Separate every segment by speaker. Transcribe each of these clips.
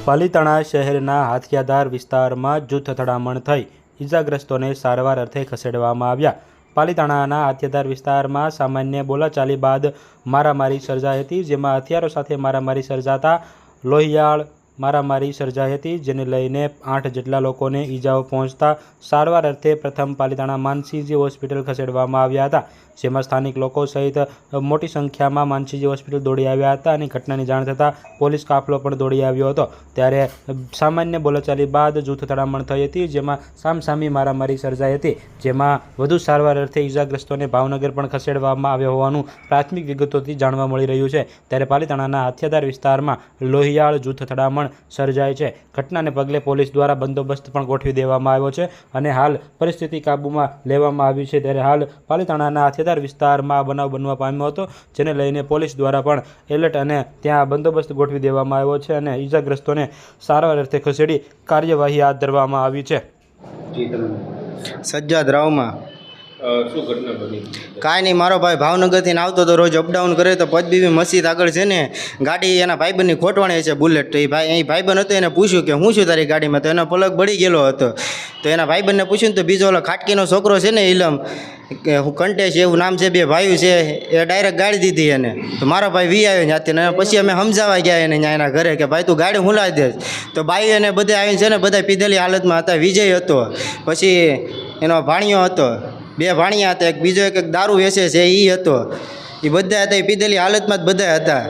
Speaker 1: પાલીતાણા શહેરના હાથિયાધાર વિસ્તારમાં જૂથ અથડામણ થઈ ઇજાગ્રસ્તોને સારવાર અર્થે ખસેડવામાં આવ્યા। પાલીતાણાના હાથિયાધાર વિસ્તારમાં સામાન્ય બોલાચાલી બાદ મારામારી સર્જાઈ હતી, જેમાં હથિયારો સાથે મારામારી સર્જાતા લોહિયાળ મારામારી સર્જાઈ હતી, જેને લઈને 8 જેટલા લોકોને ઈજાઓ પહોંચતા સારવાર અર્થે પ્રથમ પાલીતાણા માનસીજી હોસ્પિટલ ખસેડવામાં આવ્યા હતા, જેમાં સ્થાનિક લોકો સહિત મોટી સંખ્યામાં માનસીજી હોસ્પિટલ દોડી આવ્યા હતા અને ઘટનાની જાણ થતાં પોલીસ કાફલો પણ દોડી આવ્યો હતો। ત્યારે સામાન્ય બોલાચાલી બાદ જૂથ અથડામણ થઈ હતી, જેમાં સામસામી મારામારી સર્જાઈ હતી, જેમાં વધુ સારવાર અર્થે ઈજાગ્રસ્તોને ભાવનગર પણ ખસેડવામાં આવ્યા હોવાનું પ્રાથમિક વિગતોથી જાણવા મળી રહ્યું છે। ત્યારે પાલીતાણાના હાથિયાધાર વિસ્તારમાં લોહિયાળ જૂથ અથડામણ સર્જાય છે। ઘટનાને પગલે પોલીસ દ્વારા બંદોબસ્ત પણ ગોઠવી દેવામાં આવ્યો છે અને હાલ પરિસ્થિતિ કાબૂમાં લેવામાં આવી છે। ત્યારે હાલ પાલીતાણાના હાથિયાધાર વિસ્તારમાં બનાવ બનવા પામ્યો હતો, જેને લઈને પોલીસ દ્વારા પણ એલર્ટ અને ત્યાં બંદોબસ્ત ગોઠવી દેવામાં આવ્યો છે અને ઈજાગ્રસ્તોને સારવાર અર્થે ખસેડી કાર્યવાહી હાથ ધરવામાં આવી છે।
Speaker 2: સજ્જાદ રાવમાં
Speaker 3: શું ઘટના બની?
Speaker 2: કાંઈ નહીં, મારો ભાઈ ભાવનગરથી આવતો તો રોજ અપડાઉન કરે તો પદબીબી મસ્જિદ આગળ છે ને ગાડી એના ભાઈબંધની ખોટવાણી છે બુલેટ, તો એ ભાઈબંધ હતો એને પૂછ્યું કે હું છું તારી ગાડીમાં, તો એનો પલક બળી ગયેલો હતો। તો એના ભાઈબંધને પૂછ્યું તો બીજો ઓલો ખાટકીનો છોકરો છે ને ઇલમ કે હું કંટેશ એવું નામ છે, 2 ભાઈઓ છે, એ ડાયરેક્ટ ગાડી દીધી એને। તો મારો ભાઈ વી આવ્યો ત્યાંથી ને પછી અમે સમજાવવા ગયા એને ત્યાં એના ઘરે કે ભાઈ તું ગાડી હુંલાવી દે। તો બાઈ એને બધા આવીને છે ને બધા પીધેલી હાલતમાં હતા। વિજય હતો, પછી એનો ભાણિયો હતો, 2 ભાણિયા હતા, એક બીજો એક દારૂ વેચે છે એ હતો, એ બધા હતા, એ પીધેલી હાલતમાં જ બધા હતા,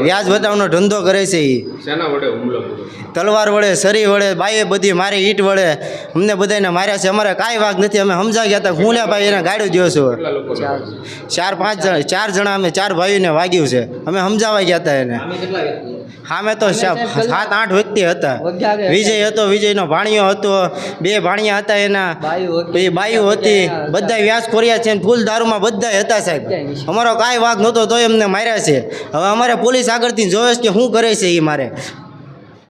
Speaker 2: વ્યાજ બતાવવાનો ધંધો કરે છે। એ
Speaker 3: શેના વડે હુમલો કર્યો? તલવાર
Speaker 2: તલવાર વડે, સરી વડે, બાઈએ બધી મારી ઈંટ વડે અમને બધાને માર્યા છે। અમારે કાંઈ વાગ નથી, અમે સમજા ગયા હતા હું લે ભાઈ એને ગાડ્યું દો છો।
Speaker 3: કેટલા લોકો?
Speaker 2: 4 જણા અમે 4 ભાઈઓને વાગ્યું છે, અમે સમજાવવા ગયા હતા એને। સામે તો 7-8 વ્યક્તિ હતા। વિજય હતો, વિજયનો ભાણિયો હતો, 2 ભાણિયા હતા એના, પછી બાઈઓ હતી, બધા વ્યાજ ખોર્યા છે, ફૂલ દારૂમાં બધા હતા સાહેબ। અમારો કાંઈ વાગ નહોતો તોય અમને માર્યા છે। હવે અમારે પોલીસ આગળથી જોવે છે કે શું કરે છે એ મારે